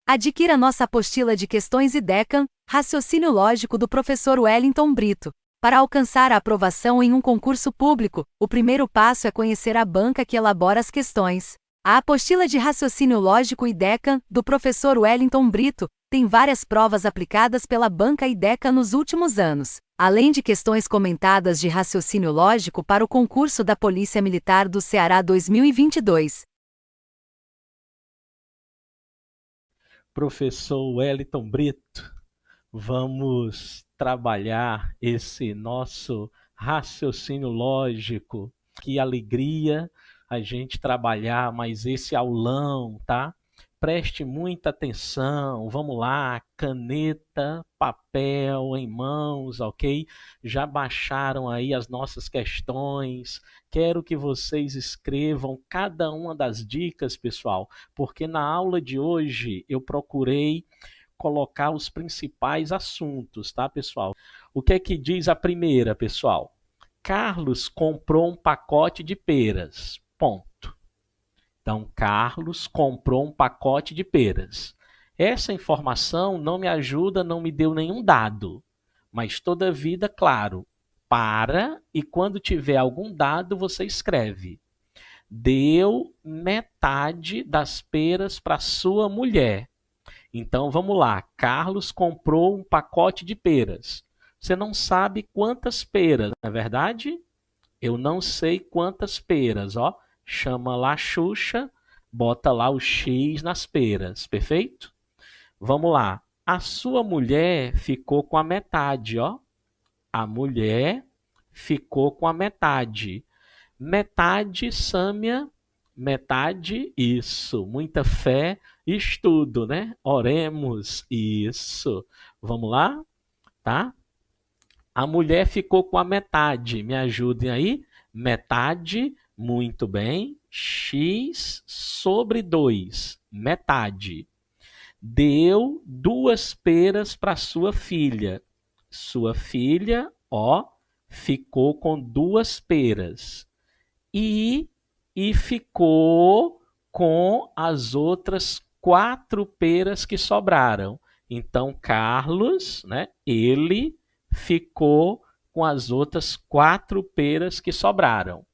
Adquira nossa apostila de questões IDECAM, Raciocínio Lógico do professor Wellington Brito. Para alcançar a aprovação em um concurso público, o primeiro passo é conhecer a banca que elabora as questões. A apostila de Raciocínio Lógico IDECAM, do professor Wellington Brito, tem várias provas aplicadas pela banca IDECAM nos últimos anos, além de questões comentadas de raciocínio lógico para o concurso da Polícia Militar do Ceará 2022. Professor Wellington Brito, vamos trabalhar esse nosso raciocínio lógico. Que alegria a gente trabalhar mais esse aulão, tá? Preste muita atenção, vamos lá, caneta, papel em mãos, ok? Já baixaram aí as nossas questões. Quero que vocês escrevam cada uma das dicas, pessoal, porque na aula de hoje eu procurei colocar os principais assuntos, tá, pessoal? O que é que diz a primeira, pessoal? Carlos comprou um pacote de peras. Ponto. Então, Carlos comprou um pacote de peras. Essa informação não me ajuda, não me deu nenhum dado. Mas, todavia, claro, para e quando tiver algum dado, você escreve. Deu metade das peras para sua mulher. Então, vamos lá. Carlos comprou um pacote de peras. Você não sabe quantas peras, não é verdade? Eu não sei quantas peras, ó. Chama lá Xuxa, bota lá o X nas peras, perfeito? Vamos lá. A sua mulher ficou com a metade, ó. A mulher ficou com a metade. Metade, Sâmia, metade, isso. Muita fé e estudo, né? Oremos, isso. Vamos lá, tá? A mulher ficou com a metade. Me ajudem aí. Metade, muito bem. X sobre 2, metade. Deu 2 peras para sua filha. Sua filha, ó, ficou com 2 peras. E ficou com as outras 4 peras que sobraram. Então, Carlos, né, ele ficou com as outras 4 peras que sobraram.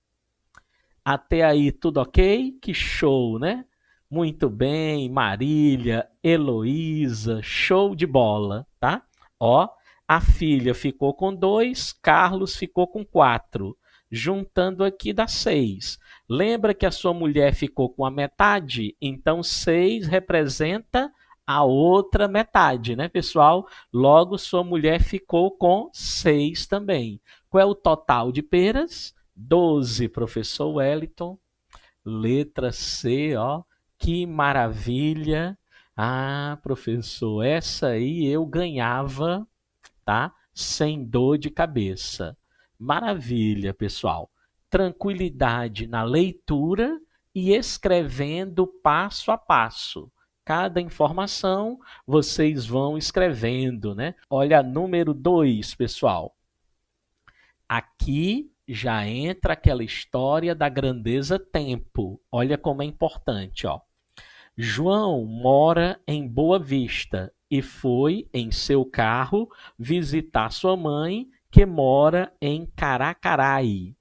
Até aí tudo ok? Que show, né? Muito bem, Marília, Heloísa, show de bola, tá? Ó, a filha ficou com 2, Carlos ficou com 4. Juntando aqui dá 6. Lembra que a sua mulher ficou com a metade? Então 6 representa a outra metade, né, pessoal? Logo, sua mulher ficou com 6 também. Qual é o total de peras? 12, professor Wellington. Letra C, ó. Que maravilha. Ah, professor, essa aí eu ganhava, tá? Sem dor de cabeça. Maravilha, pessoal. Tranquilidade na leitura e escrevendo passo a passo. Cada informação vocês vão escrevendo, né? Olha, número 2, pessoal. Aqui já entra aquela história da grandeza tempo. Olha como é importante, ó. João mora em Boa Vista e foi em seu carro visitar sua mãe, que mora em Caracaraí.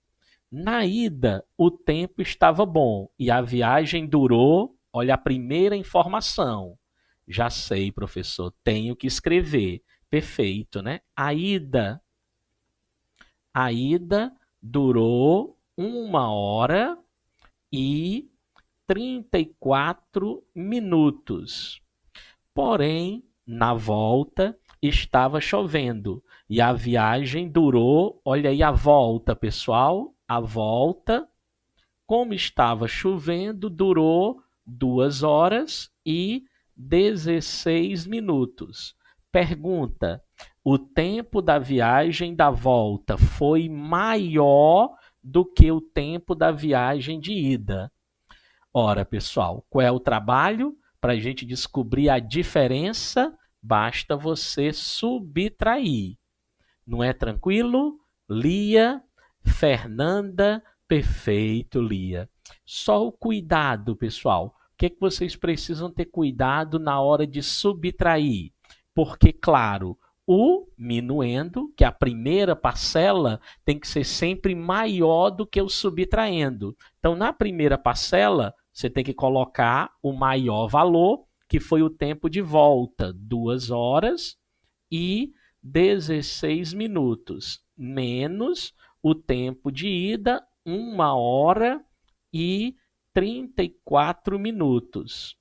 Na ida, o tempo estava bom e a viagem durou. Olha a primeira informação. Já sei, professor, tenho que escrever. Perfeito, né? A ida durou 1 hora e 34 minutos. Porém, na volta estava chovendo e a viagem durou, olha aí a volta, pessoal, a volta, como estava chovendo, durou 2 horas e 16 minutos. Pergunta: o tempo da viagem da volta foi maior do que o tempo da viagem de ida? Ora, pessoal, qual é o trabalho? Para a gente descobrir a diferença, basta você subtrair. Não é tranquilo? Lia, Fernanda, perfeito, Lia. Só o cuidado, pessoal, que vocês precisam ter cuidado na hora de subtrair? Porque, claro, o minuendo, que é a primeira parcela, tem que ser sempre maior do que o subtraindo. Então, na primeira parcela, você tem que colocar o maior valor, que foi o tempo de volta, 2 horas e 16 minutos, menos o tempo de ida, 1 hora e 34 minutos.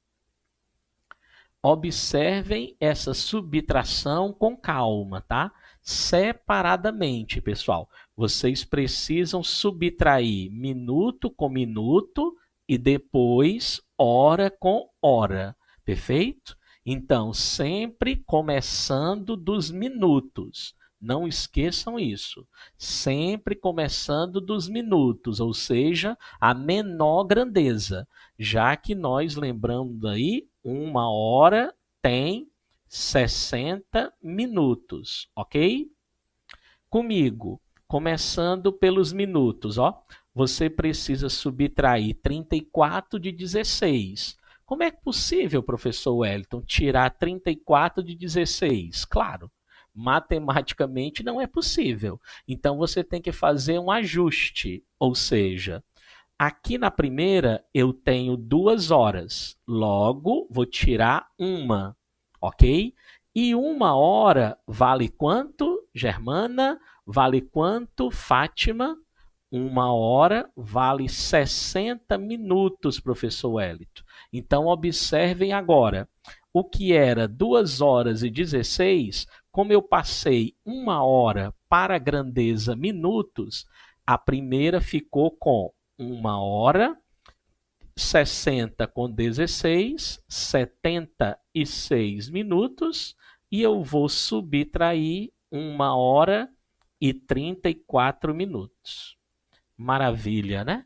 Observem essa subtração com calma, tá? Separadamente, pessoal. Vocês precisam subtrair minuto com minuto e depois hora com hora, perfeito? Então, sempre começando dos minutos. Não esqueçam isso. Sempre começando dos minutos, ou seja, a menor grandeza, já que nós lembramos aí 1 hora tem 60 minutos, ok? Comigo, começando pelos minutos, ó. Você precisa subtrair 34 de 16. Como é possível, professor Wellington, tirar 34 de 16? Claro, matematicamente não é possível. Então, você tem que fazer um ajuste, ou seja, aqui na primeira eu tenho 2 horas, logo vou tirar 1, ok? E 1 hora vale quanto, Germana? Vale quanto, Fátima? 1 hora vale 60 minutos, professor Wellington. Então, observem agora, o que era 2 horas e 16, como eu passei 1 hora para a grandeza minutos, a primeira ficou com 1 hora, 60 com 16, 76 minutos, e eu vou subtrair 1 hora e 34 minutos. Maravilha, né?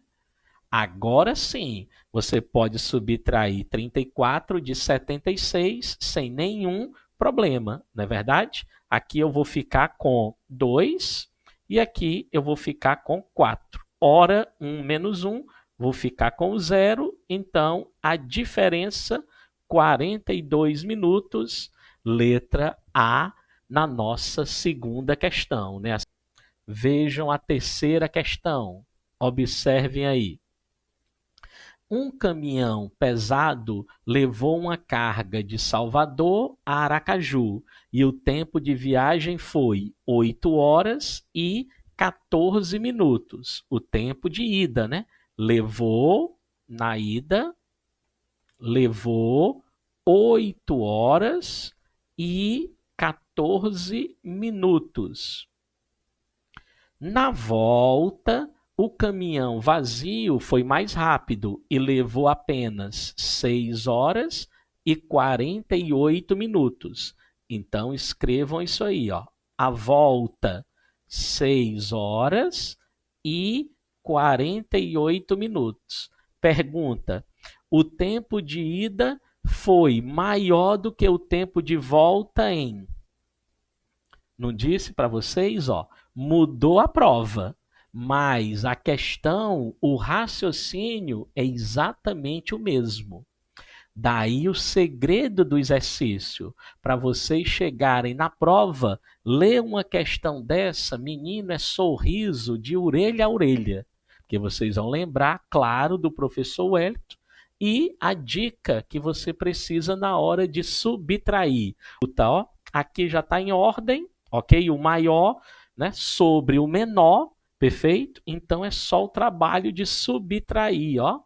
Agora sim, você pode subtrair 34 de 76 sem nenhum problema, não é verdade? Aqui eu vou ficar com 2 e aqui eu vou ficar com 4. Ora, 1 menos 1, vou ficar com 0, então a diferença, 42 minutos, letra A, na nossa segunda questão, né? Vejam a terceira questão, observem aí. Um caminhão pesado levou uma carga de Salvador a Aracaju e o tempo de viagem foi 8 horas e 14 minutos. O tempo de ida, né? Na ida, levou 8 horas e 14 minutos. Na volta, o caminhão vazio foi mais rápido e levou apenas 6 horas e 48 minutos. Então, escrevam isso aí, ó. A volta, 6 horas e 48 minutos. Pergunta: o tempo de ida foi maior do que o tempo de volta em... Não disse para vocês, ó, mudou a prova, mas a questão, o raciocínio é exatamente o mesmo. Daí o segredo do exercício, para vocês chegarem na prova, ler uma questão dessa, menino, é sorriso de orelha a orelha, porque vocês vão lembrar, claro, do professor Wellington, e a dica que você precisa na hora de subtrair. Então, ó, aqui já está em ordem, ok? O maior, né, sobre o menor, perfeito? Então, é só o trabalho de subtrair, ó.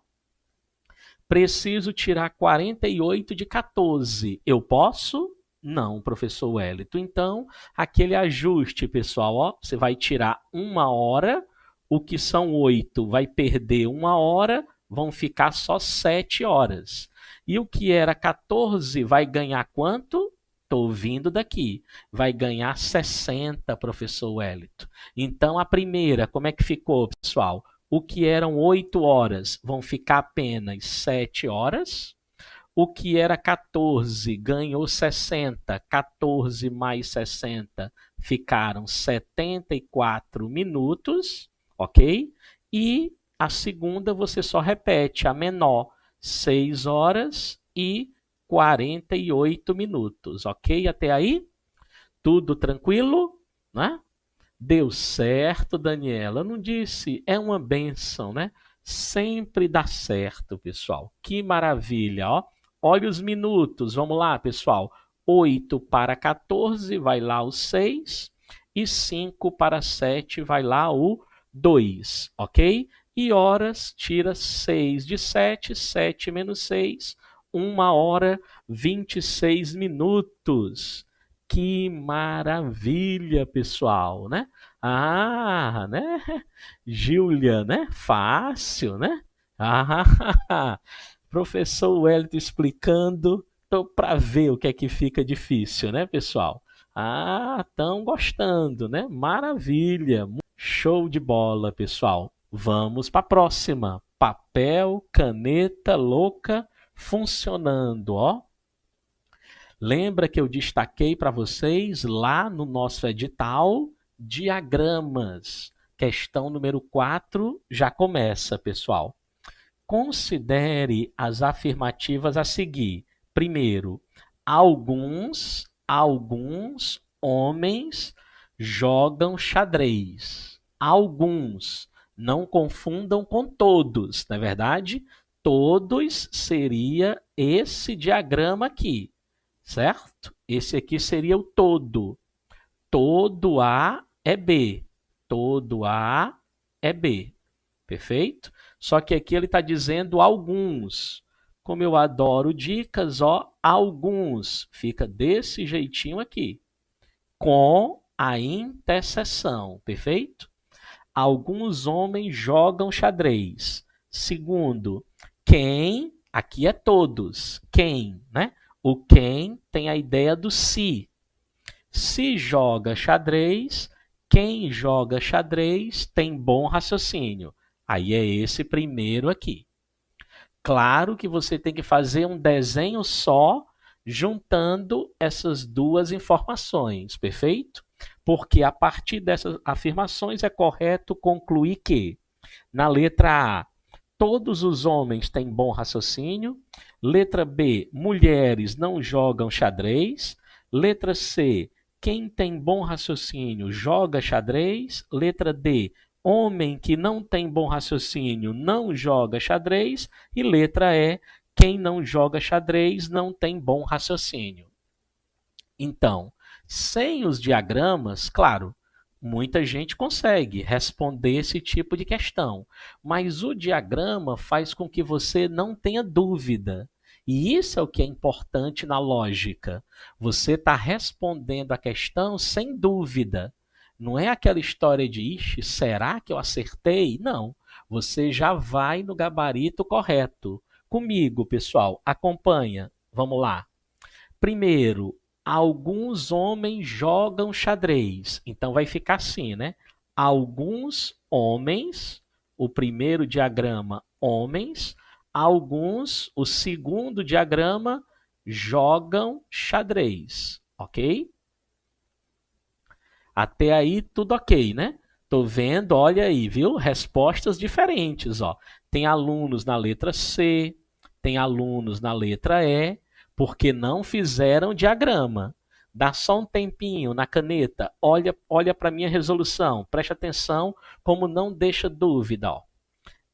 Preciso tirar 48 de 14. Eu posso? Não, professor Wellington. Então, aquele ajuste, pessoal, ó, você vai tirar 1 hora, o que são 8 vai perder 1 hora, vão ficar só 7 horas. E o que era 14 vai ganhar quanto? Estou vindo daqui. Vai ganhar 60, professor Wellington. Então, a primeira, como é que ficou, pessoal? O que eram 8 horas vão ficar apenas 7 horas. O que era 14 ganhou 60. 14 mais 60 ficaram 74 minutos, ok? E a segunda você só repete, a menor, 6 horas e 48 minutos, ok? Até aí? Tudo tranquilo, né? Deu certo, Daniela. Eu não disse, é uma bênção, né? Sempre dá certo, pessoal. Que maravilha, ó. Olha os minutos, vamos lá, pessoal. 8 para 14, vai lá o 6. E 5 para 7, vai lá o 2, ok? E horas, tira 6 de 7, 7 menos 6, 1 hora 26 minutos. Que maravilha, pessoal, né? Ah, né? Júlia, né? Fácil, né? Ah, professor Wellington explicando, tô para ver o que é que fica difícil, né, pessoal? Ah, estão gostando, né? Maravilha, show de bola, pessoal. Vamos para a próxima. Papel, caneta louca funcionando, ó. Lembra que eu destaquei para vocês lá no nosso edital diagramas. Questão número 4 já começa, pessoal. Considere as afirmativas a seguir. Primeiro, alguns homens jogam xadrez. Alguns. Não confundam com todos, não é verdade? Todos seria esse diagrama aqui, certo? Esse aqui seria o todo. Todo A é B. Todo A é B. Perfeito? Só que aqui ele está dizendo alguns. Como eu adoro dicas, ó, alguns. Fica desse jeitinho aqui. Com a interseção. Perfeito? Alguns homens jogam xadrez. Segundo, quem, aqui é todos. Quem, né? O quem tem a ideia do se. Se joga xadrez, quem joga xadrez tem bom raciocínio. Aí é esse primeiro aqui. Claro que você tem que fazer um desenho só, juntando essas duas informações, perfeito? Porque a partir dessas afirmações é correto concluir que, na letra A, todos os homens têm bom raciocínio. Letra B, mulheres não jogam xadrez. Letra C, quem tem bom raciocínio joga xadrez. Letra D, homem que não tem bom raciocínio não joga xadrez. E letra E, quem não joga xadrez não tem bom raciocínio. Então, sem os diagramas, claro, muita gente consegue responder esse tipo de questão, mas o diagrama faz com que você não tenha dúvida. E isso é o que é importante na lógica. Você está respondendo a questão sem dúvida. Não é aquela história de, ixi, será que eu acertei? Não. Você já vai no gabarito correto. Comigo, pessoal, acompanha. Vamos lá. Primeiro, alguns homens jogam xadrez. Então vai ficar assim, né? Alguns homens, o primeiro diagrama, homens. Alguns, o segundo diagrama, jogam xadrez. Ok? Até aí tudo ok, né? Tô vendo, olha aí, viu? Respostas diferentes, ó. Tem alunos na letra C, tem alunos na letra E, porque não fizeram diagrama. Dá só um tempinho na caneta, olha para a minha resolução, preste atenção como não deixa dúvida. Ó.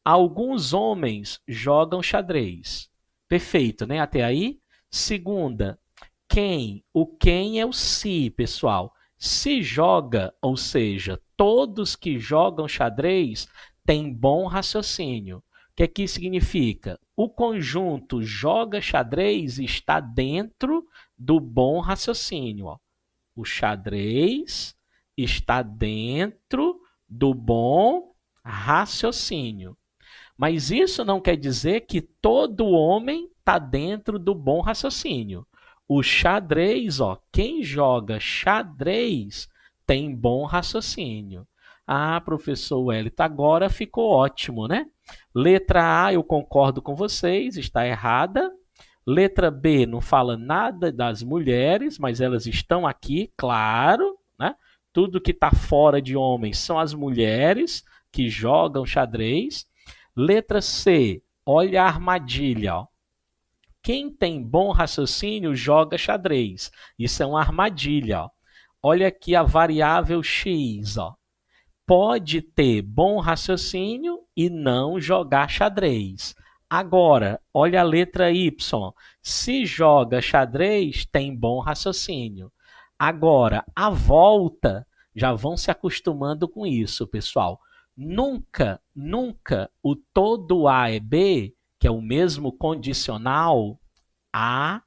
Alguns homens jogam xadrez. Perfeito, né? Até aí. Segunda, quem? O quem é o se, pessoal. Se joga, ou seja, todos que jogam xadrez têm bom raciocínio. O que aqui significa? O conjunto joga xadrez está dentro do bom raciocínio. Ó. O xadrez está dentro do bom raciocínio. Mas isso não quer dizer que todo homem está dentro do bom raciocínio. O xadrez, ó, quem joga xadrez tem bom raciocínio. Ah, professor Wellington, agora ficou ótimo, né? Letra A, eu concordo com vocês, está errada. Letra B, não fala nada das mulheres, mas elas estão aqui, claro, né? Tudo que está fora de homens são as mulheres que jogam xadrez. Letra C, Olha a armadilha, ó. Quem tem bom raciocínio joga xadrez. Isso é uma armadilha, ó. Olha aqui a variável x, ó. Pode ter bom raciocínio e não jogar xadrez. Agora, olha a letra Y. Se joga xadrez, tem bom raciocínio. Agora, a volta, já vão se acostumando com isso, pessoal. Nunca, nunca o todo A é B, que é o mesmo condicional, A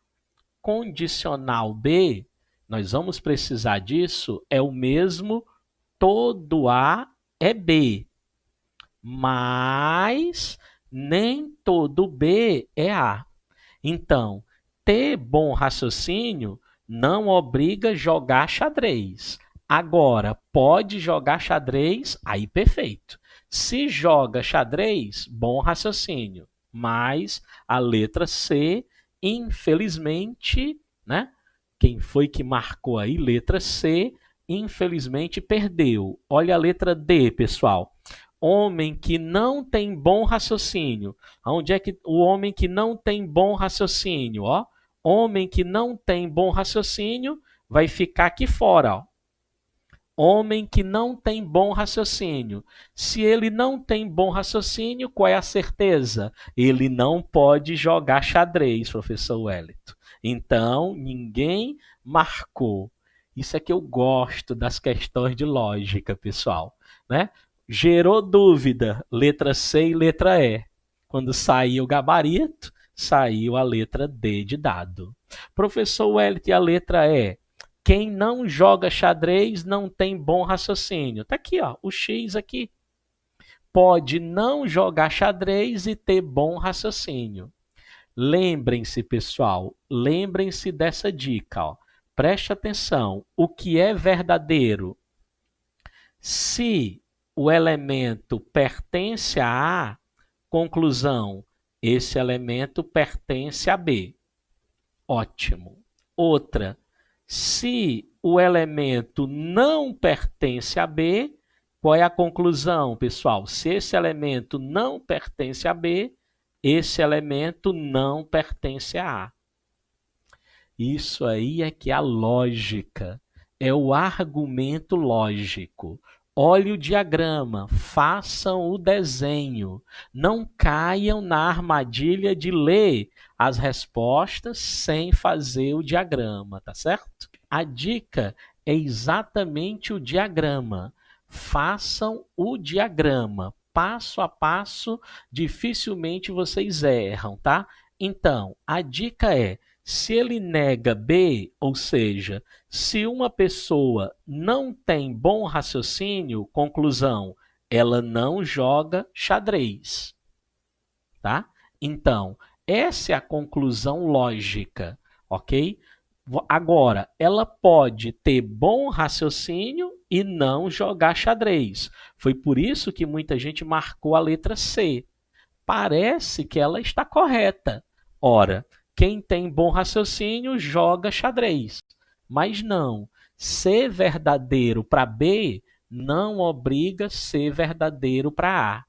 condicional B, nós vamos precisar disso, é o mesmo todo A é B, mas nem todo B é A. Então, ter bom raciocínio não obriga a jogar xadrez. Agora, pode jogar xadrez, aí perfeito. Se joga xadrez, bom raciocínio. Mas a letra C, infelizmente, né? Quem foi que marcou aí? Letra C, infelizmente perdeu. Olha a letra D, pessoal. Homem que não tem bom raciocínio. Onde é que o homem que não tem bom raciocínio, ó? Homem que não tem bom raciocínio vai ficar aqui fora, ó. Homem que não tem bom raciocínio. Se ele não tem bom raciocínio, qual é a certeza? Ele não pode jogar xadrez, professor Wellington. Então, ninguém marcou. Isso é que eu gosto das questões de lógica, pessoal, né? Gerou dúvida, letra C e letra E. Quando saiu o gabarito, saiu a letra D de dado. Professor Wellington, e a letra E? Quem não joga xadrez não tem bom raciocínio. Tá aqui, ó, o X aqui. Pode não jogar xadrez e ter bom raciocínio. Lembrem-se, pessoal, lembrem-se dessa dica, ó. Preste atenção. O que é verdadeiro? Se o elemento pertence a A, conclusão, esse elemento pertence a B. Ótimo. Outra, se o elemento não pertence a B, qual é a conclusão, pessoal? Se esse elemento não pertence a B, esse elemento não pertence a A. Isso aí é que é a lógica, é o argumento lógico. Olhe o diagrama, façam o desenho. Não caiam na armadilha de ler as respostas sem fazer o diagrama, tá certo? A dica é exatamente o diagrama. Façam o diagrama, passo a passo, dificilmente vocês erram, tá? Então, a dica é: se ele nega B, ou seja, se uma pessoa não tem bom raciocínio, conclusão, ela não joga xadrez, tá? Então, essa é a conclusão lógica, ok? Agora, ela pode ter bom raciocínio e não jogar xadrez. Foi por isso que muita gente marcou a letra C. Parece que ela está correta. Ora, quem tem bom raciocínio joga xadrez. Mas não. Ser verdadeiro para B não obriga ser verdadeiro para A.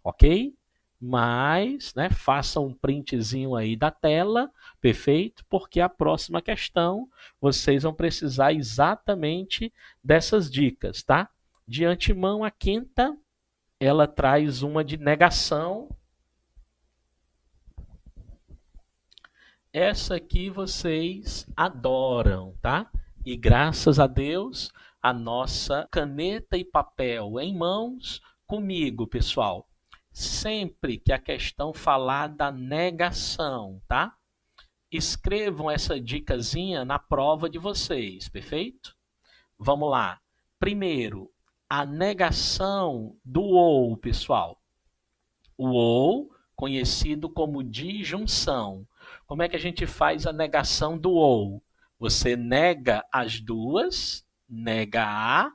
Ok? Mas, né, faça um printzinho aí da tela, perfeito? Porque a próxima questão vocês vão precisar exatamente dessas dicas, tá? De antemão, a quinta, ela traz uma de negação. Essa aqui vocês adoram, tá? E graças a Deus, a nossa caneta e papel em mãos comigo, pessoal. Sempre que a questão falar da negação, tá? Escrevam essa dicasinha na prova de vocês, perfeito? Vamos lá. Primeiro, a negação do ou, pessoal. O ou, conhecido como disjunção. Como é que a gente faz a negação do ou? Você nega as duas, nega A,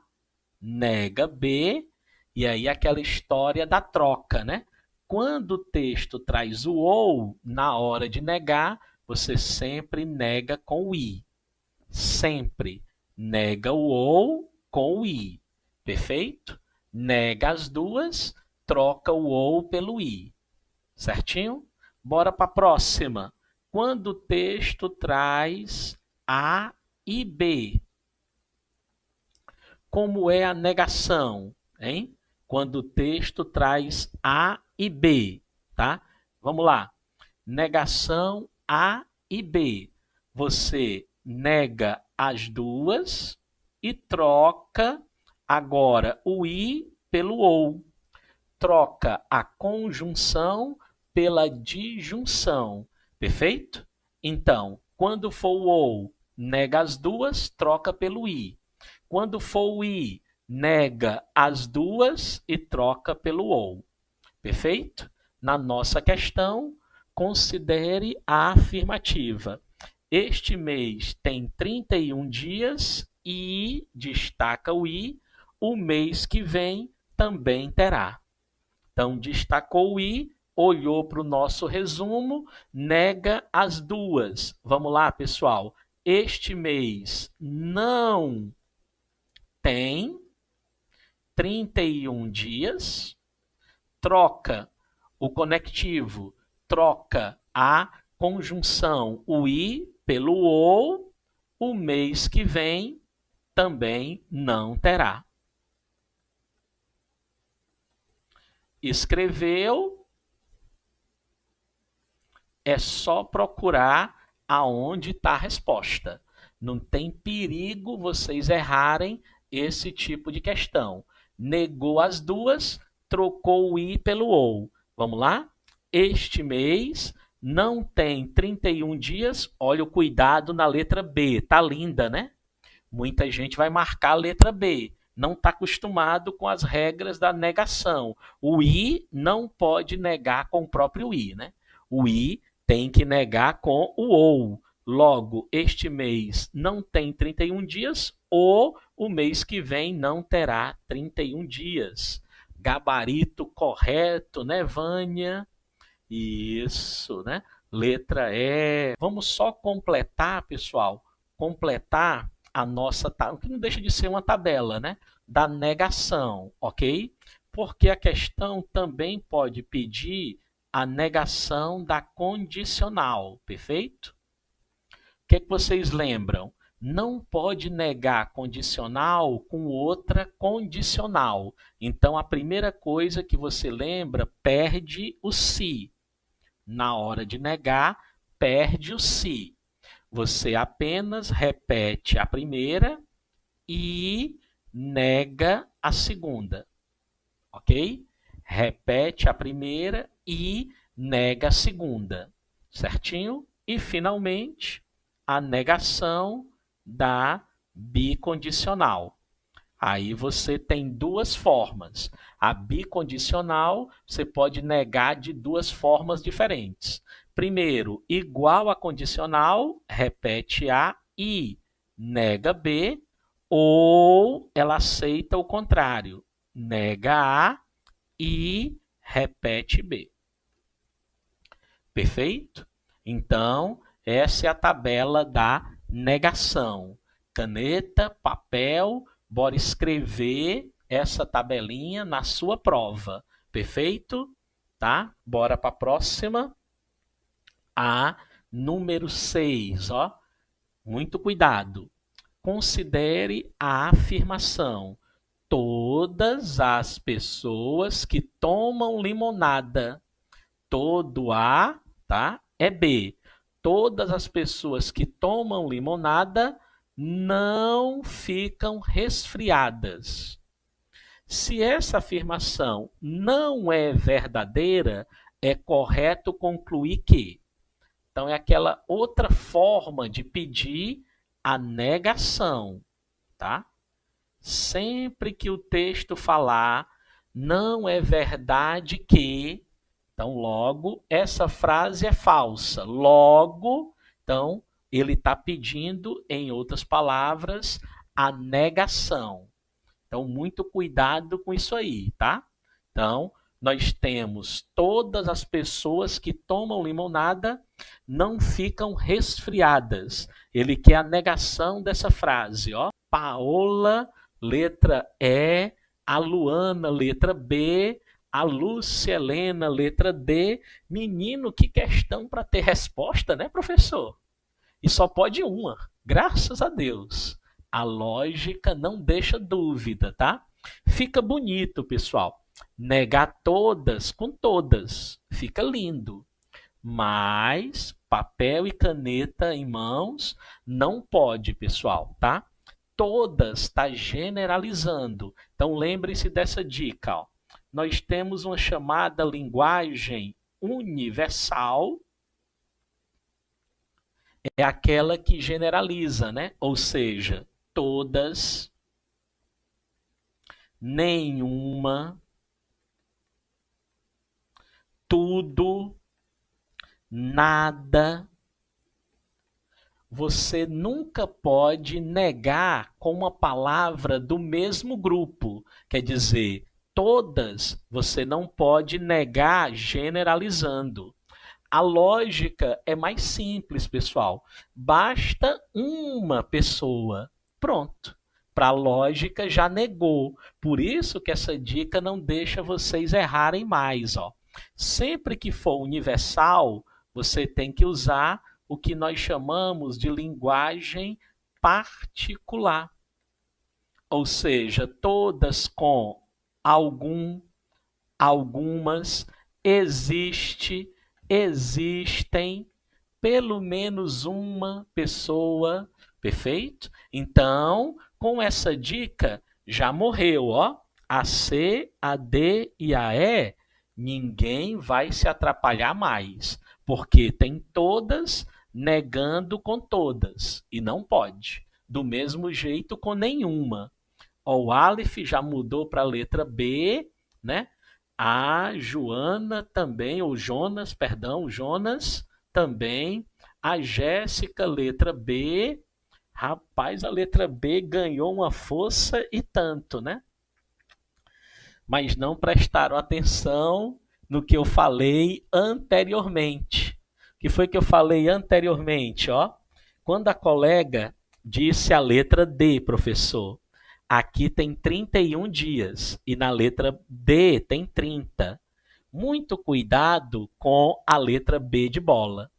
nega B, e aí aquela história da troca, né? Quando o texto traz o ou, na hora de negar, você sempre nega com o i. Sempre nega o ou com o i. Perfeito? Nega as duas, troca o ou pelo i. Certinho? Bora para a próxima. Quando o texto traz A e B. Como é a negação, hein? Quando o texto traz A e B, tá? Vamos lá. Negação A e B. Você nega as duas e troca agora o I pelo OU. Troca a conjunção pela disjunção. Perfeito? Então, quando for o OU, nega as duas, troca pelo I. Quando for o I, nega as duas e troca pelo OU. Perfeito? Na nossa questão, considere a afirmativa. Este mês tem 31 dias e, destaca o I, o mês que vem também terá. Então, destacou o I, olhou para o nosso resumo, nega as duas. Vamos lá, pessoal. Este mês não tem 31 dias, troca o conectivo, troca a conjunção, o I pelo OU, o mês que vem também não terá. Escreveu, é só procurar aonde está a resposta. Não tem perigo vocês errarem esse tipo de questão. Negou as duas, trocou o I pelo OU. Vamos lá? Este mês não tem 31 dias. Olha o cuidado na letra B. Tá linda, né? Muita gente vai marcar a letra B. Não está acostumado com as regras da negação. O I não pode negar com o próprio I, né? O I tem que negar com o OU. Logo, este mês não tem 31 dias ou o mês que vem não terá 31 dias. Gabarito correto, né, Vânia? Isso, né? Letra E. Vamos só completar, pessoal. Completar a nossa, o que não deixa de ser uma tabela, né? Da negação, ok? Porque a questão também pode pedir a negação da condicional, perfeito? O que vocês lembram? Não pode negar condicional com outra condicional. Então, a primeira coisa que você lembra, perde o se. Na hora de negar, perde o se. Você apenas repete a primeira e nega a segunda. Ok? Repete a primeira e nega a segunda. Certinho? E, finalmente, a negação da bicondicional. Aí você tem duas formas. A bicondicional você pode negar de duas formas diferentes. Primeiro, igual a condicional, repete A e nega B, ou ela aceita o contrário, nega A e repete B. Perfeito? Então, essa é a tabela da negação. Caneta, papel, bora escrever essa tabelinha na sua prova. Perfeito? Tá? Bora para a próxima. A número 6, ó. Muito cuidado. Considere a afirmação. Todas as pessoas que tomam limonada. Todo A, tá? É B. Todas as pessoas que tomam limonada não ficam resfriadas. Se essa afirmação não é verdadeira, é correto concluir que. Então, é aquela outra forma de pedir a negação, tá? Sempre que o texto falar, não é verdade que, então, logo, essa frase é falsa. Logo, então, ele está pedindo, em outras palavras, a negação. Então, muito cuidado com isso aí, tá? Então, nós temos todas as pessoas que tomam limonada não ficam resfriadas. Ele quer a negação dessa frase, ó. Paola, letra E, a Luana, letra B, A Lúcia Helena, letra D. Menino, que questão para ter resposta, né, professor? E só pode uma. Graças a Deus. A lógica não deixa dúvida, tá? Fica bonito, pessoal. Negar todas com todas. Fica lindo. Mas papel e caneta em mãos não pode, pessoal, tá? Todas está generalizando. Então lembre-se dessa dica, ó. Nós temos uma chamada linguagem universal, é aquela que generaliza, né? Ou seja, todas, nenhuma, tudo, nada. Você nunca pode negar com uma palavra do mesmo grupo. Quer dizer, todas você não pode negar generalizando. A lógica é mais simples, pessoal. Basta uma pessoa. Pronto. Para a lógica já negou. Por isso que essa dica não deixa vocês errarem mais. Ó. Sempre que for universal, você tem que usar o que nós chamamos de linguagem particular. Ou seja, todas com algum, algumas, existe, existem, pelo menos uma pessoa, perfeito? Então, com essa dica, já morreu, ó. A C, a D e a E, ninguém vai se atrapalhar mais, porque tem todas negando com todas, e não pode. Do mesmo jeito com nenhuma. Ó, o Aleph já mudou para a letra B, né? A Joana também, ou Jonas, perdão, Jonas também. A Jéssica, letra B. Rapaz, a letra B ganhou uma força e tanto, né? Mas não prestaram atenção no que eu falei anteriormente. O que foi que eu falei anteriormente, ó? Quando a colega disse a letra D, professor, aqui tem 31 dias e na letra D tem 30. Muito cuidado com a letra B de bola.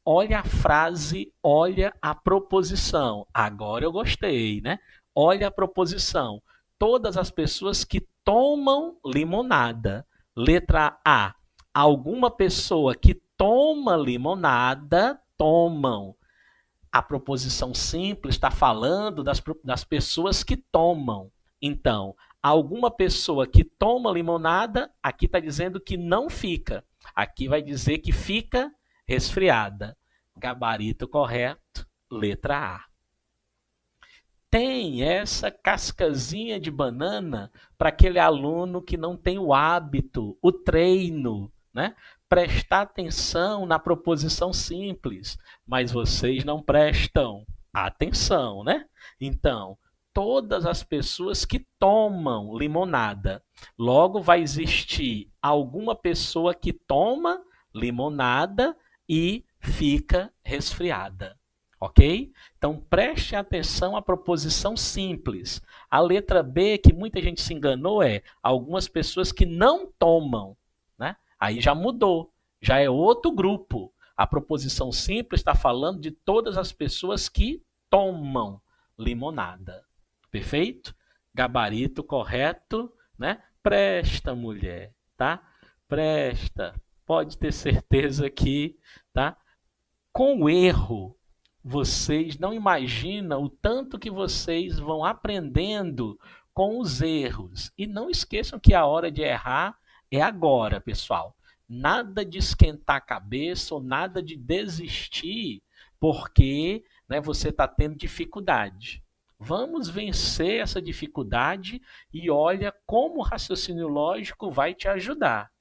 Olha a frase, olha a proposição. Agora eu gostei, né? Olha a proposição. Todas as pessoas que tomam limonada. Letra A. Alguma pessoa que toma limonada, tomam. A proposição simples está falando das pessoas que tomam. Então, alguma pessoa que toma limonada, aqui está dizendo que não fica. Aqui vai dizer que fica resfriada. Gabarito correto, letra A. Tem essa cascazinha de banana para aquele aluno que não tem o hábito, o treino, né? Prestar atenção na proposição simples, mas vocês não prestam atenção, né? Então, todas as pessoas que tomam limonada, logo vai existir alguma pessoa que toma limonada e fica resfriada. Ok? Então preste atenção à proposição simples. A letra B, que muita gente se enganou, é algumas pessoas que não tomam. Né? Aí já mudou, já é outro grupo. A proposição simples está falando de todas as pessoas que tomam limonada. Perfeito? Gabarito correto, né? Presta, mulher, tá? Presta. Pode ter certeza que, tá? Com erro, vocês não imaginam o tanto que vocês vão aprendendo com os erros. E não esqueçam que a hora de errar é agora, pessoal. Nada de esquentar a cabeça ou nada de desistir porque, né, você está tendo dificuldade. Vamos vencer essa dificuldade e olha como o raciocínio lógico vai te ajudar.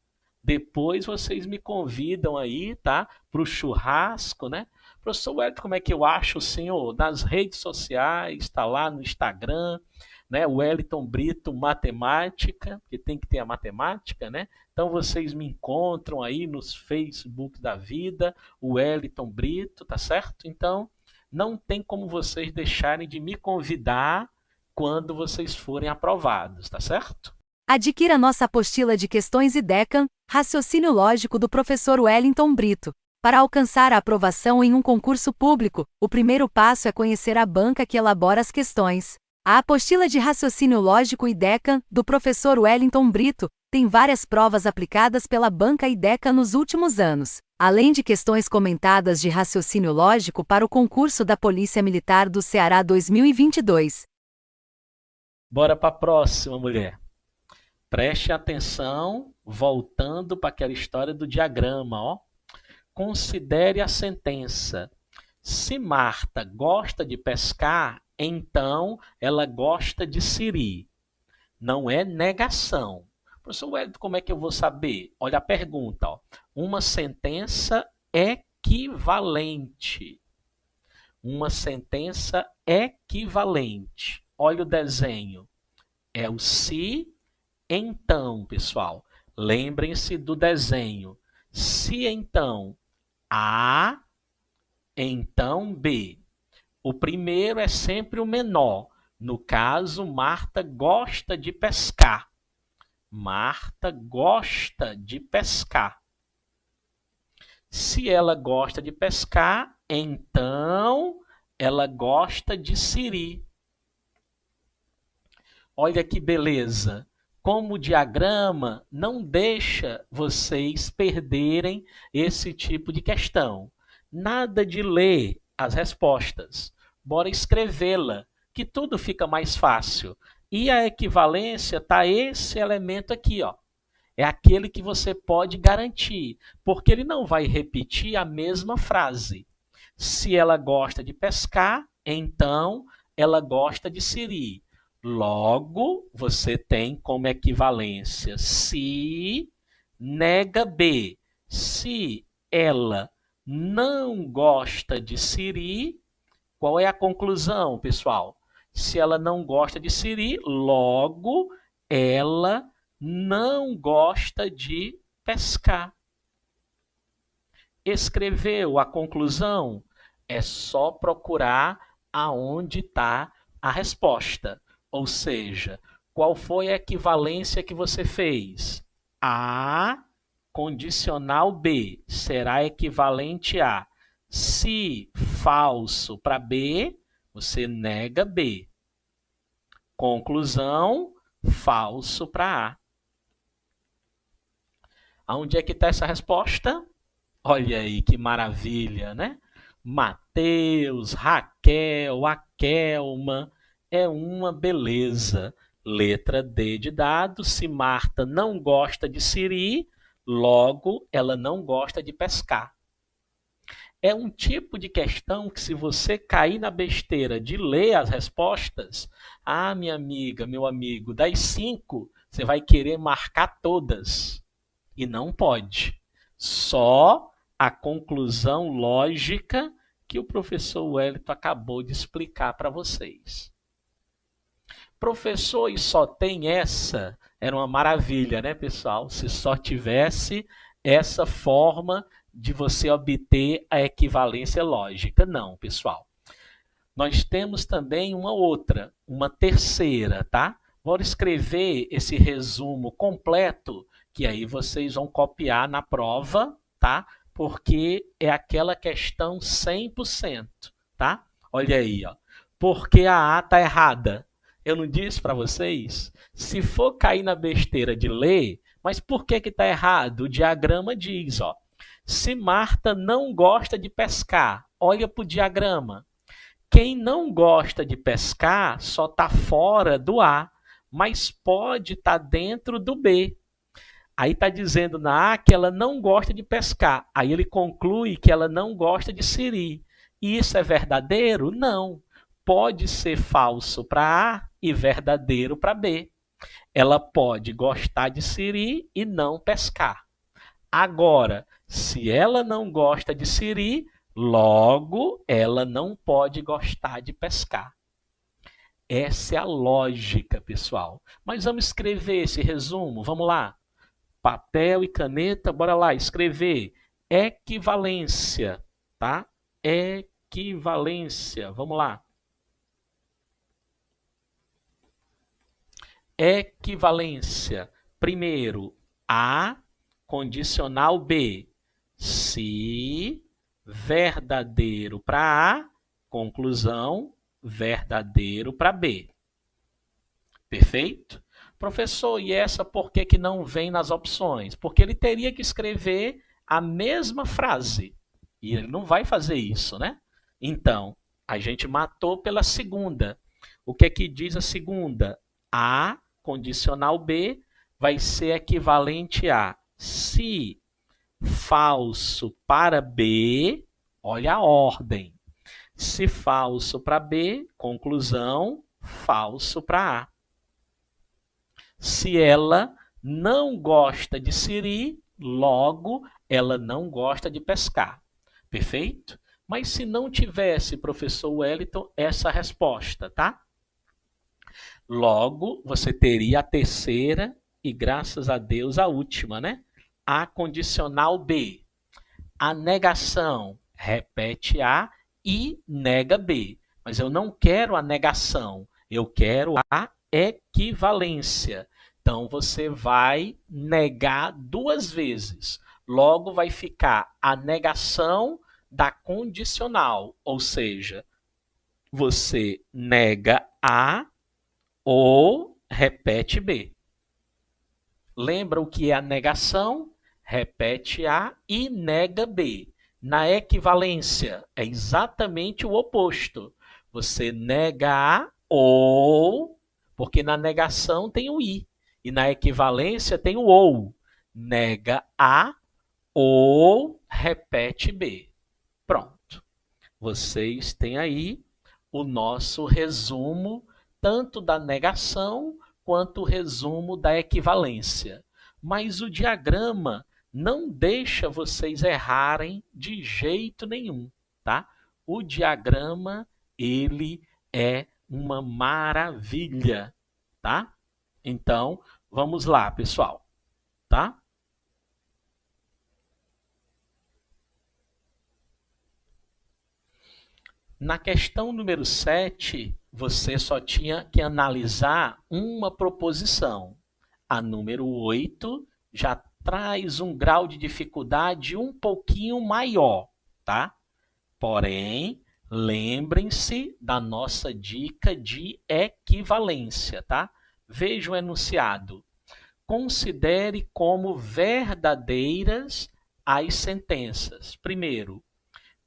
Depois vocês me convidam aí, tá? Para o churrasco, né? Professor Wellington, como é que eu acho o senhor? Nas redes sociais, está lá no Instagram, né? Wellington Brito Matemática, porque tem que ter a matemática, né? Então vocês me encontram aí nos Facebook da vida, o Wellington Brito, tá certo? Então não tem como vocês deixarem de me convidar quando vocês forem aprovados, tá certo? Adquira nossa apostila de questões IDECAM, Raciocínio Lógico do professor Wellington Brito. Para alcançar a aprovação em um concurso público, o primeiro passo é conhecer a banca que elabora as questões. A apostila de Raciocínio Lógico IDECAM, do professor Wellington Brito, tem várias provas aplicadas pela banca IDECAM nos últimos anos, além de questões comentadas de raciocínio lógico para o concurso da Polícia Militar do Ceará 2022. Bora para a próxima, mulher. Preste atenção, voltando para aquela história do diagrama, ó. Considere a sentença. Se Marta gosta de pescar, então ela gosta de siri. Não é negação. Professor Wellington, como é que eu vou saber? Olha a pergunta, ó. Uma sentença equivalente. Uma sentença equivalente. Olha o desenho. É o se, então, pessoal. Lembrem-se do desenho. Se então A, então B. O primeiro é sempre o menor. No caso, Marta gosta de pescar. Marta gosta de pescar. Se ela gosta de pescar, então ela gosta de siri. Olha que beleza! Como o diagrama não deixa vocês perderem esse tipo de questão. Nada de ler as respostas. Bora escrevê-la, que tudo fica mais fácil. E a equivalência está esse elemento aqui, ó. É aquele que você pode garantir, porque ele não vai repetir a mesma frase. Se ela gosta de pescar, então ela gosta de siri. Logo, você tem como equivalência se nega B. Se ela não gosta de siri, qual é a conclusão, pessoal? Se ela não gosta de siri, logo ela não gosta de pescar. Escreveu a conclusão? É só procurar aonde está a resposta. Ou seja, qual foi a equivalência que você fez? A condicional B será equivalente a se falso para B, você nega B. Conclusão, falso para A. Aonde é que está essa resposta? Olha aí que maravilha, né? Mateus, Raquel, Akelma, é uma beleza. Letra D de dado, se Marta não gosta de siri, logo ela não gosta de pescar. É um tipo de questão que se você cair na besteira de ler as respostas, minha amiga, meu amigo, das 5, você vai querer marcar todas. E não pode. Só a conclusão lógica que o professor Wellington acabou de explicar para vocês. Professor, e só tem essa? Era uma maravilha, né, pessoal? Se só tivesse essa forma de você obter a equivalência lógica. Não, pessoal. Nós temos também uma outra, uma terceira, tá? Vou escrever esse resumo completo, que aí vocês vão copiar na prova, tá? Porque é aquela questão 100%, tá? Olha aí, ó. Porque a A tá errada. Eu não disse para vocês? Se for cair na besteira de ler, mas por que que tá errado? O diagrama diz, ó. Se Marta não gosta de pescar, olha para o diagrama. Quem não gosta de pescar só está fora do A, mas pode estar dentro do B. Aí está dizendo na A que ela não gosta de pescar. Aí ele conclui que ela não gosta de siri. E isso é verdadeiro? Não. Pode ser falso para A e verdadeiro para B. Ela pode gostar de siri e não pescar. Agora, se ela não gosta de siri, logo ela não pode gostar de pescar. Essa é a lógica, pessoal. Mas vamos escrever esse resumo, vamos lá. Papel e caneta, bora lá, escrever. Equivalência, tá? Equivalência, vamos lá. Equivalência. Primeiro, A condicional B. Se verdadeiro para A, conclusão, verdadeiro para B. Perfeito? Professor, e essa por que não vem nas opções? Porque ele teria que escrever a mesma frase. E ele não vai fazer isso, né? Então, a gente matou pela segunda. O que é que diz a segunda? A condicional B vai ser equivalente a se falso para B, olha a ordem. Se falso para B, conclusão, falso para A. Se ela não gosta de siri, logo ela não gosta de pescar. Perfeito? Mas se não tivesse, professor Wellington, essa resposta, tá? Logo, você teria a terceira e, graças a Deus, a última, né? A condicional B. A negação repete A e nega B. Mas eu não quero a negação, eu quero a equivalência. Então, você vai negar duas vezes. Logo, vai ficar a negação da condicional, ou seja, você nega A ou repete B. Lembra o que é a negação? Repete A e nega B. Na equivalência, é exatamente o oposto. Você nega A ou, porque na negação tem o I, e na equivalência tem o ou. Nega A ou repete B. Pronto. Vocês têm aí o nosso resumo, tanto da negação quanto o resumo da equivalência. Mas o diagrama não deixa vocês errarem de jeito nenhum, tá? O diagrama, ele é uma maravilha, tá? Então, vamos lá, pessoal, tá? Na questão número 7, você só tinha que analisar uma proposição. A número 8 já traz um grau de dificuldade um pouquinho maior, tá? Porém, lembrem-se da nossa dica de equivalência, tá? Veja o enunciado. Considere como verdadeiras as sentenças. Primeiro,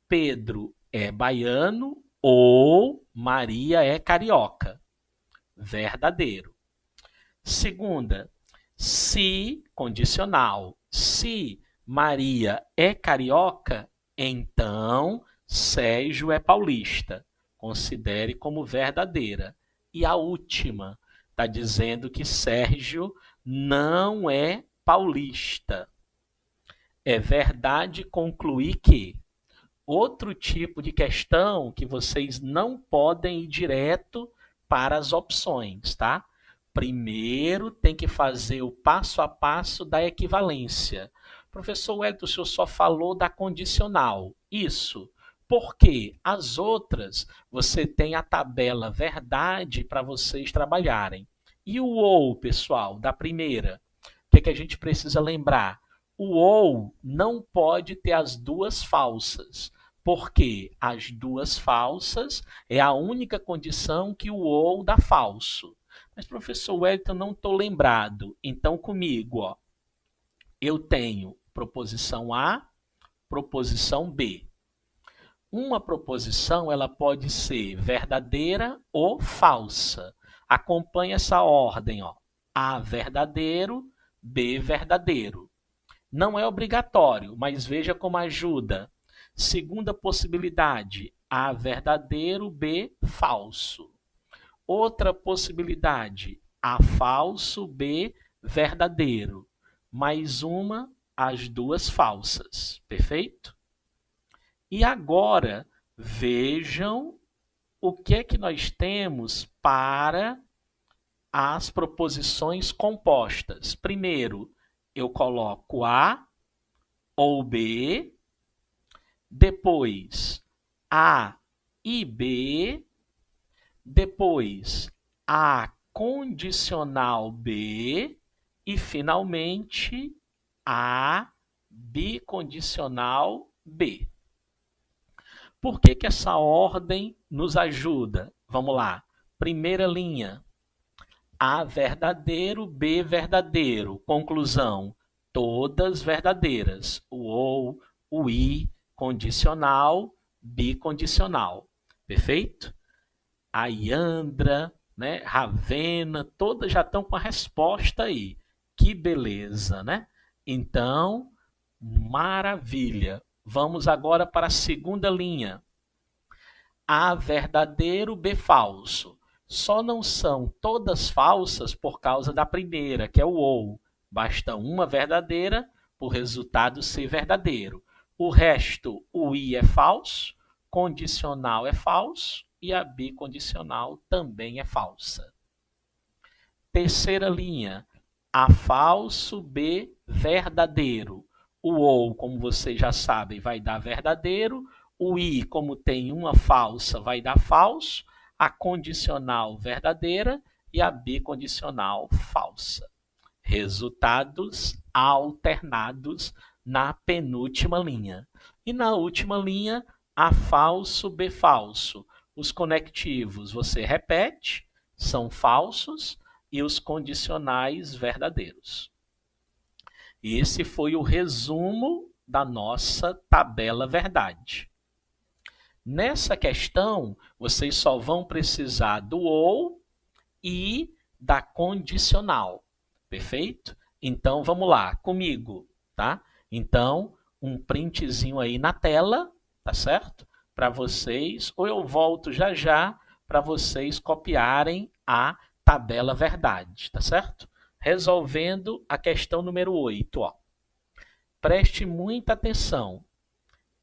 Pedro é baiano ou Maria é carioca. Verdadeiro. Segunda, se condicional. Se Maria é carioca, então Sérgio é paulista. Considere como verdadeira. E a última, está dizendo que Sérgio não é paulista. É verdade concluir que outro tipo de questão que vocês não podem ir direto para as opções, tá? Primeiro tem que fazer o passo a passo da equivalência. Professor Wellington, o senhor só falou da condicional. Isso. Porque as outras você tem a tabela verdade para vocês trabalharem. E o ou, pessoal, da primeira? O que a gente precisa lembrar? O ou não pode ter as duas falsas. Porque as duas falsas é a única condição que o ou dá falso. Mas, professor Wellington, não estou lembrado. Então, comigo, ó, eu tenho proposição A, proposição B. Uma proposição ela pode ser verdadeira ou falsa. Acompanhe essa ordem, ó. A verdadeiro, B verdadeiro. Não é obrigatório, mas veja como ajuda. Segunda possibilidade, A verdadeiro, B falso. Outra possibilidade, A falso, B verdadeiro. Mais uma, as duas falsas. Perfeito? E agora, vejam o que é que nós temos para as proposições compostas. Primeiro, eu coloco A ou B, depois A e B, depois A condicional B e, finalmente, A bicondicional B. Por que essa ordem nos ajuda? Vamos lá. Primeira linha. A verdadeiro, B verdadeiro. Conclusão. Todas verdadeiras. O ou, o i, condicional, bicondicional. Perfeito? A Iandra, né, Ravena, todas já estão com a resposta aí. Que beleza, né? Então, maravilha. Vamos agora para a segunda linha. A verdadeiro, B falso. Só não são todas falsas por causa da primeira, que é o ou. Basta uma verdadeira para o resultado ser verdadeiro. O resto, o i é falso, condicional é falso e a bicondicional também é falsa. Terceira linha, A falso, B verdadeiro. O ou, como vocês já sabem, vai dar verdadeiro. O i, como tem uma falsa, vai dar falso. A condicional verdadeira e a bicondicional falsa. Resultados alternados na penúltima linha. E na última linha, A falso, B falso. Os conectivos você repete, são falsos, e os condicionais verdadeiros. Esse foi o resumo da nossa tabela verdade. Nessa questão, vocês só vão precisar do ou e da condicional. Perfeito? Então, vamos lá, comigo, tá? Então, um printzinho aí na tela, tá certo? Para vocês, ou eu volto já já para vocês copiarem a tabela verdade, tá certo? Resolvendo a questão número 8, ó. Preste muita atenção.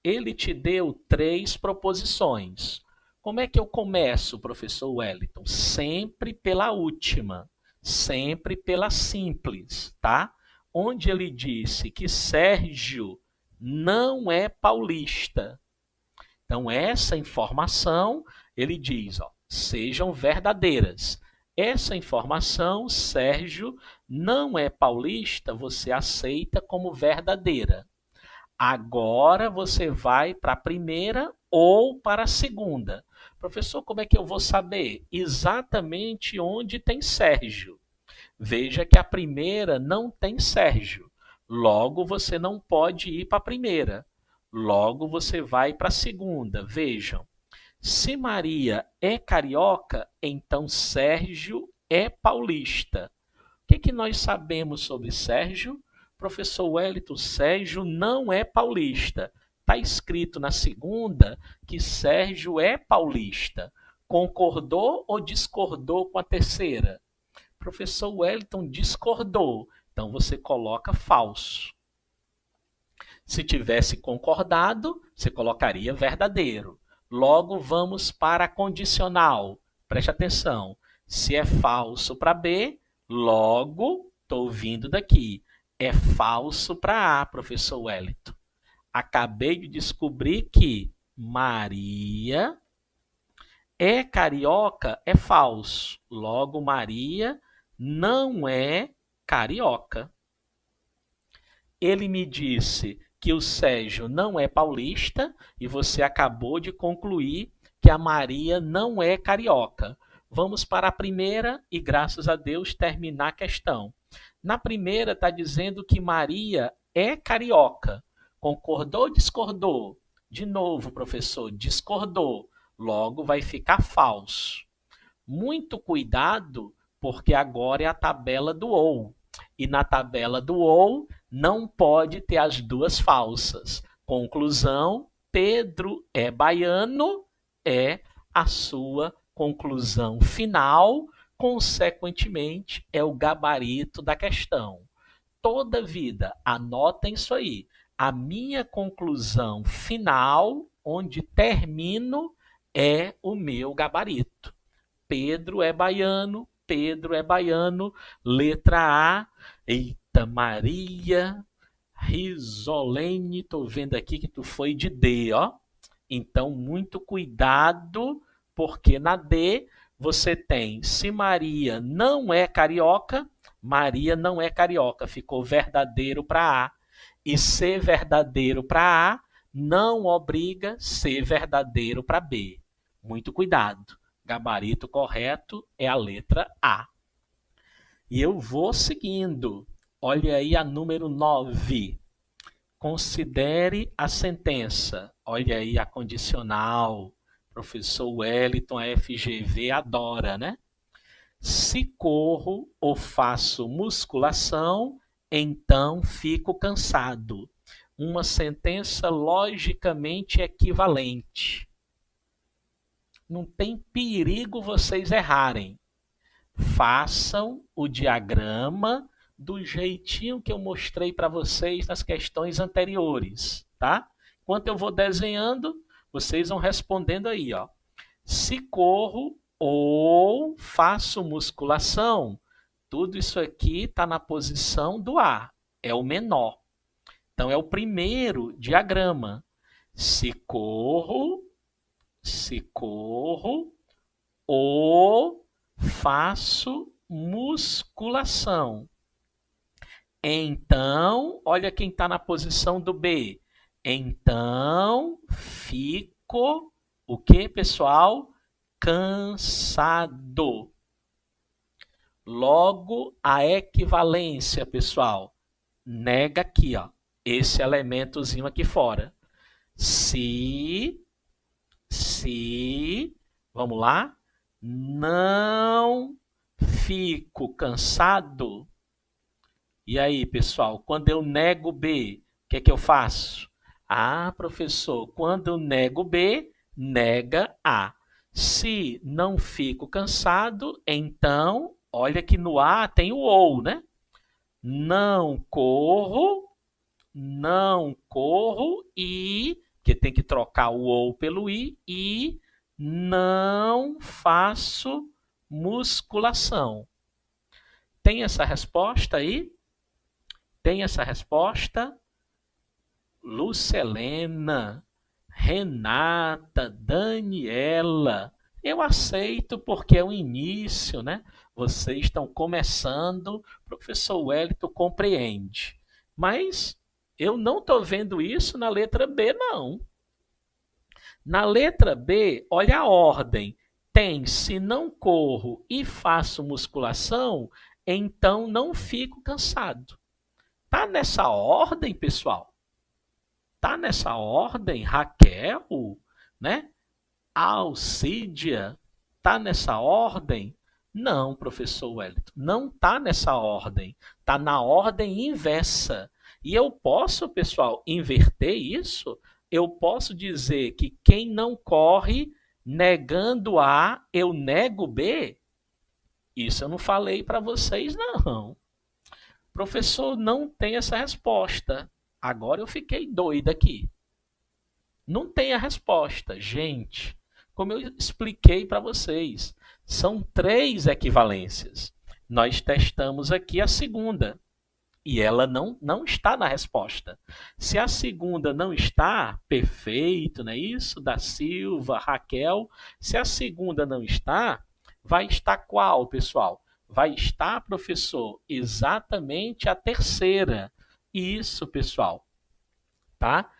Ele te deu 3 proposições. Como é que eu começo, professor Wellington? Sempre pela última, sempre pela simples, tá? Onde ele disse que Sérgio não é paulista. Então, essa informação, ele diz, ó, sejam verdadeiras. Essa informação, Sérgio não é paulista, você aceita como verdadeira. Agora você vai para a primeira ou para a segunda. Professor, como é que eu vou saber? Exatamente onde tem Sérgio. Veja que a primeira não tem Sérgio. Logo, você não pode ir para a primeira. Logo, você vai para a segunda. Vejam. Se Maria é carioca, então Sérgio é paulista. O que nós sabemos sobre Sérgio? Professor Wellington, Sérgio não é paulista. Está escrito na segunda que Sérgio é paulista. Concordou ou discordou com a terceira? Professor Wellington discordou. Então você coloca falso. Se tivesse concordado, você colocaria verdadeiro. Logo, vamos para a condicional. Preste atenção. Se é falso para B, logo, estou vindo daqui. É falso para A, professor Wellington. Acabei de descobrir que Maria é carioca, é falso. Logo, Maria não é carioca. Ele me disse que o Sérgio não é paulista e você acabou de concluir que a Maria não é carioca. Vamos para a primeira e, graças a Deus, terminar a questão. Na primeira está dizendo que Maria é carioca. Concordou ou discordou? De novo, professor, discordou. Logo vai ficar falso. Muito cuidado, porque agora é a tabela do ou. E na tabela do ou não pode ter as duas falsas. Conclusão, Pedro é baiano, é a sua conclusão final, consequentemente, é o gabarito da questão. Toda vida, anotem isso aí. A minha conclusão final, onde termino, é o meu gabarito. Pedro é baiano, letra A. Eita Maria, Risolene, tô vendo aqui que tu foi de D, ó. Então, muito cuidado, porque na D você tem, se Maria não é carioca, Maria não é carioca, ficou verdadeiro para A. E ser verdadeiro para A não obriga ser verdadeiro para B. Muito cuidado. Gabarito correto é a letra A. E eu vou seguindo. Olha aí a número 9. Considere a sentença. Olha aí a condicional. Professor Wellington, a FGV adora, né? Se corro ou faço musculação, então fico cansado. Uma sentença logicamente equivalente. Não tem perigo vocês errarem. Façam o diagrama do jeitinho que eu mostrei para vocês nas questões anteriores, tá? Enquanto eu vou desenhando, vocês vão respondendo aí, ó. Se corro ou faço musculação, tudo isso aqui está na posição do A, é o menor. Então é o primeiro diagrama. Se corro ou faço musculação. Então, olha quem está na posição do B. Então, fico, o que, pessoal? Cansado. Logo, a equivalência, pessoal, nega aqui, ó, esse elementozinho aqui fora. Se, vamos lá, não fico cansado. E aí, pessoal, quando eu nego B, o que é que eu faço? Ah, professor, quando eu nego B, nega A. Se não fico cansado, então, olha que no A tem o ou, né? Não corro e, que tem que trocar o ou pelo e não faço musculação. Tem essa resposta aí? Tem essa resposta? Lucelena, Renata, Daniela. Eu aceito porque é o início, né? Vocês estão começando, professor Wellington compreende. Mas eu não estou vendo isso na letra B, não. Na letra B, olha a ordem. Tem, se não corro e faço musculação, então não fico cansado. Tá nessa ordem, pessoal? Tá nessa ordem, Raquel, né? Alcídia, tá nessa ordem? Não, professor Wellington, não tá nessa ordem. Tá na ordem inversa. E eu posso, pessoal, inverter isso? Eu posso dizer que quem não corre, negando A, eu nego B? Isso eu não falei para vocês, não. Professor, não tem essa resposta. Agora eu fiquei doido aqui. Não tem a resposta. Gente, como eu expliquei para vocês, são 3 equivalências. Nós testamos aqui a segunda e ela não está na resposta. Se a segunda não está, perfeito, não é isso? Da Silva, Raquel. Se a segunda não está, vai estar qual, pessoal? Vai estar, professor, exatamente a terceira. Isso, pessoal. Tá?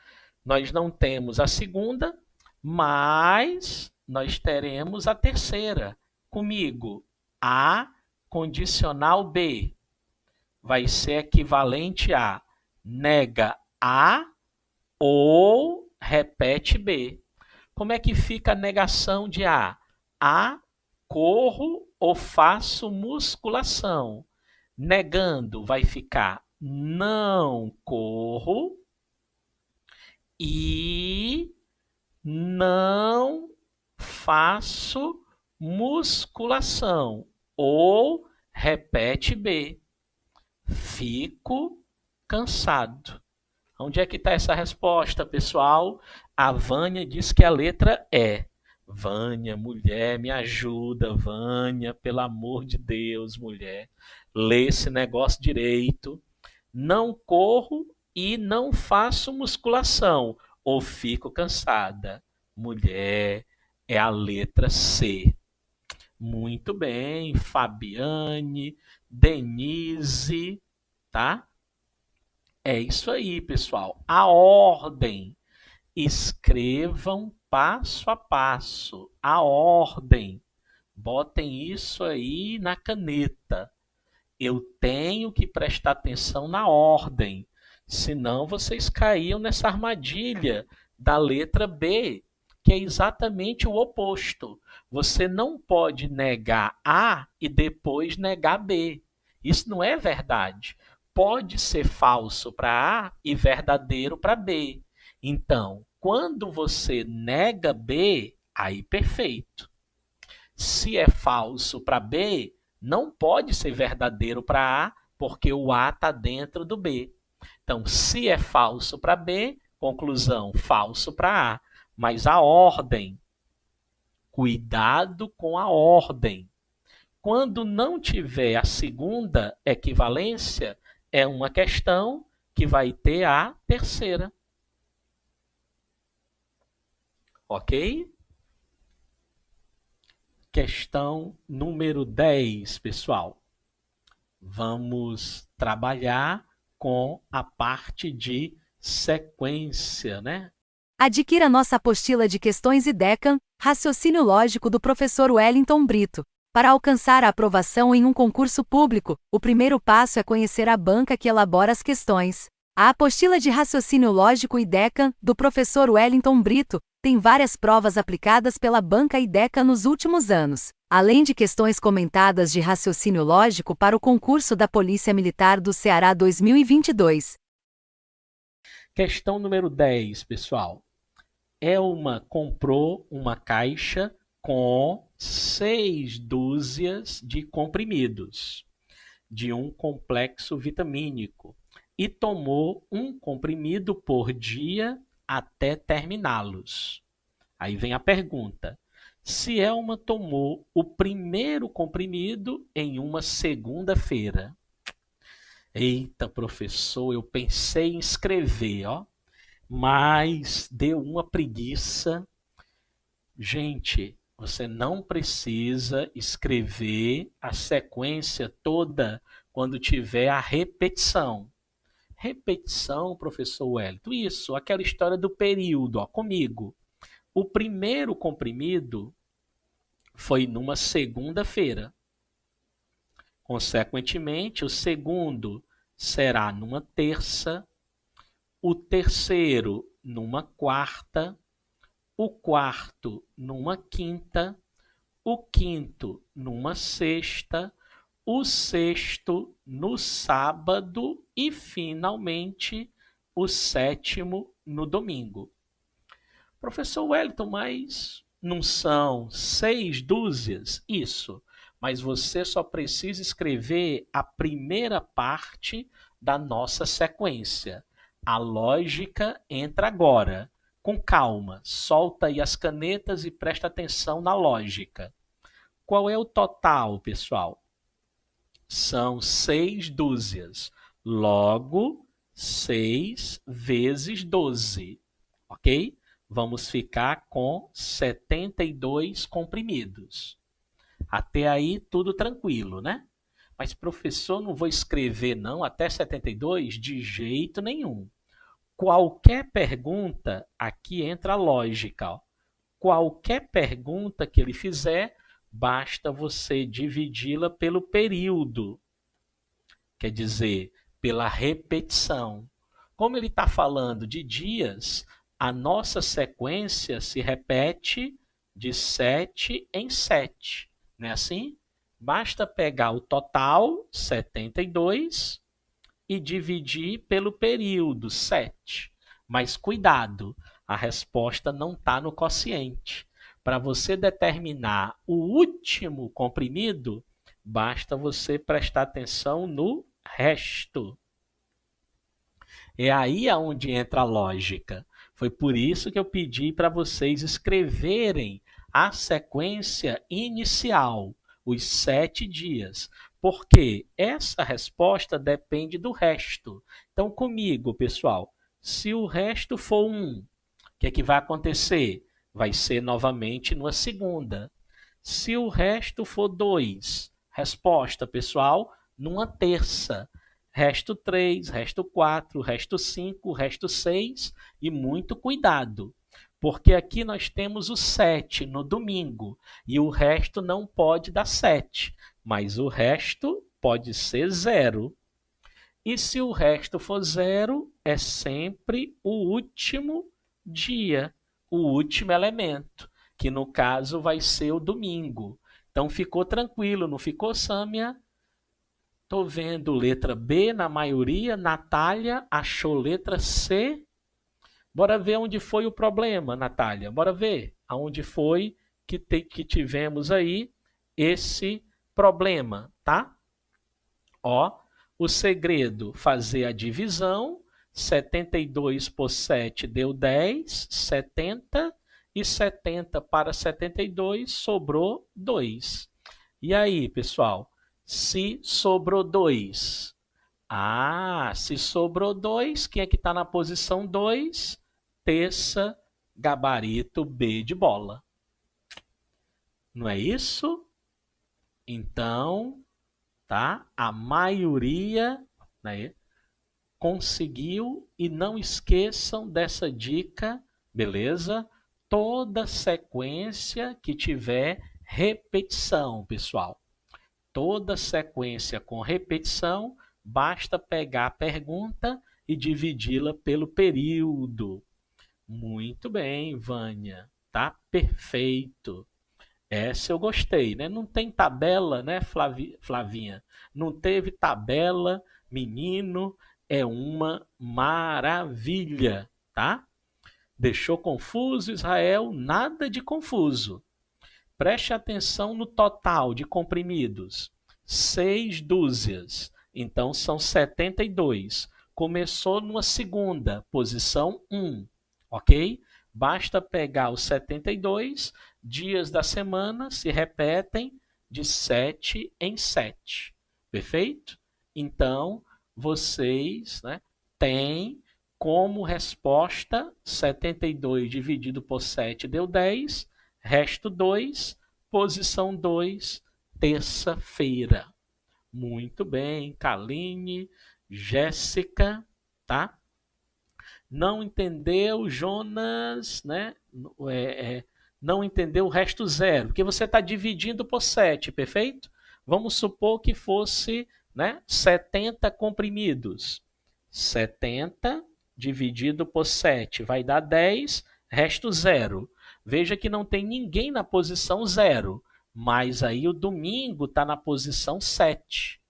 Nós não temos a segunda, mas nós teremos a terceira. Comigo, A condicional B vai ser equivalente a nega A ou repete B. Como é que fica a negação de A? A, corro ou faço musculação. Negando vai ficar não corro e não faço musculação. Ou repete B. Fico cansado. Onde é que está essa resposta, pessoal? A Vânia diz que a letra é. Vânia, mulher, me ajuda, Vânia, pelo amor de Deus, mulher. Lê esse negócio direito. Não corro e não faço musculação, ou fico cansada. Mulher, é a letra C. Muito bem, Fabiane, Denise, tá? É isso aí, pessoal. A ordem. Escrevam passo a passo. A ordem. Botem isso aí na caneta. Eu tenho que prestar atenção na ordem, senão vocês caíam nessa armadilha da letra B, que é exatamente o oposto. Você não pode negar A e depois negar B. Isso não é verdade. Pode ser falso para A e verdadeiro para B. Então, quando você nega B, aí perfeito. Se é falso para B, não pode ser verdadeiro para A, porque o A está dentro do B. Então, se é falso para B, conclusão, falso para A. Mas a ordem, cuidado com a ordem. Quando não tiver a segunda equivalência, é uma questão que vai ter a terceira. Ok? Questão número 10, pessoal. Vamos trabalhar com a parte de sequência, né? Adquira nossa apostila de questões IDECAM, Raciocínio Lógico do professor Wellington Brito. Para alcançar a aprovação em um concurso público, o primeiro passo é conhecer a banca que elabora as questões. A apostila de Raciocínio Lógico IDECAM, do professor Wellington Brito, tem várias provas aplicadas pela banca IDECAM nos últimos anos, além de questões comentadas de raciocínio lógico para o concurso da Polícia Militar do Ceará 2022. Questão número 10, pessoal. Elma comprou uma caixa com 6 dúzias de comprimidos de um complexo vitamínico e tomou um comprimido por dia até terminá-los. Aí vem a pergunta: se Elma tomou o primeiro comprimido em uma segunda-feira? Eita, professor, eu pensei em escrever, ó, mas deu uma preguiça. Gente, você não precisa escrever a sequência toda quando tiver a repetição. Repetição, professor Wellington, isso, aquela história do período, ó, comigo. O primeiro comprimido foi numa segunda-feira. Consequentemente, o segundo será numa terça, o terceiro numa quarta, o quarto numa quinta, o quinto numa sexta, o sexto no sábado e, finalmente, o sétimo no domingo. Professor Wellington, mas não são 6 dúzias? Isso, mas você só precisa escrever a primeira parte da nossa sequência. A lógica entra agora. Com calma, solta aí as canetas e presta atenção na lógica. Qual é o total, pessoal? São 6 dúzias. Logo, 6 vezes 12. Ok? Vamos ficar com 72 comprimidos. Até aí, tudo tranquilo, né? Mas, professor, não vou escrever não até 72? De jeito nenhum. Qualquer pergunta, aqui entra a lógica. Ó. Qualquer pergunta que ele fizer, basta você dividi-la pelo período. Quer dizer, pela repetição. Como ele está falando de dias, a nossa sequência se repete de 7 em 7. Não é assim? Basta pegar o total, 72, e dividir pelo período, 7. Mas cuidado, a resposta não está no quociente. Para você determinar o último comprimido, basta você prestar atenção no resto. É aí aonde entra a lógica. Foi por isso que eu pedi para vocês escreverem a sequência inicial, os 7 dias, porque essa resposta depende do resto. Então, comigo, pessoal, se o resto for 1, o que é que vai acontecer? Vai ser novamente numa segunda. Se o resto for 2, resposta, pessoal, numa terça. Resto 3, resto 4, resto 5, resto 6 e muito cuidado, porque aqui nós temos o 7 no domingo e o resto não pode dar 7, mas o resto pode ser 0. E se o resto for 0, é sempre o último dia, o último elemento, que no caso vai ser o domingo. Então ficou tranquilo, não ficou, Sâmia? Tô vendo letra B na maioria. Natália achou letra C. Bora ver onde foi o problema, Natália. Bora ver aonde foi que tivemos aí esse problema, tá? Ó, o segredo, fazer a divisão. 72 por 7 deu 10, 70. E 70 para 72 sobrou 2. E aí, pessoal? Se sobrou 2. Se sobrou 2, quem é que está na posição 2? Terça, gabarito B de bola. Não é isso? Então, tá? A maioria, né, conseguiu. E não esqueçam dessa dica, beleza? Toda sequência que tiver repetição, pessoal. Toda sequência com repetição, basta pegar a pergunta e dividi-la pelo período. Muito bem, Vânia. Tá perfeito. Essa eu gostei, né? Não tem tabela, né, Flavinha? Não teve tabela, menino, é uma maravilha, tá? Deixou confuso, Israel? Nada de confuso. Preste atenção no total de comprimidos. 6 dúzias. Então são 72. Começou numa segunda, posição 1. Ok? Basta pegar os 72, dias da semana se repetem de 7 em 7. Perfeito? Então, vocês, né, têm como resposta 72 dividido por 7 deu 10. Resto 2, posição 2, terça-feira. Muito bem, Kaline, Jéssica, tá? Não entendeu, Jonas, né? Não entendeu o resto 0, porque você está dividindo por 7, perfeito? Vamos supor que fosse, né, 70 comprimidos. 70 dividido por 7 vai dar 10, resto 0. Veja que não tem ninguém na posição 0, mas aí o domingo está na posição 7,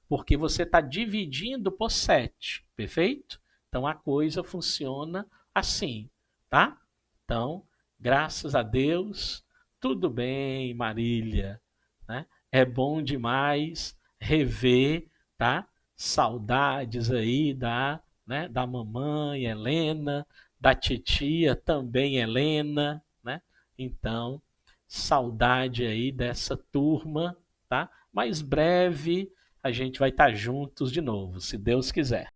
porque você está dividindo por 7, perfeito? Então a coisa funciona assim, tá? Então, graças a Deus, tudo bem, Marília, né? É bom demais rever, tá? Saudades aí né, da mamãe Helena, da titia também Helena, né? Então, saudade aí dessa turma, tá? Mais breve a gente vai estar juntos de novo, se Deus quiser.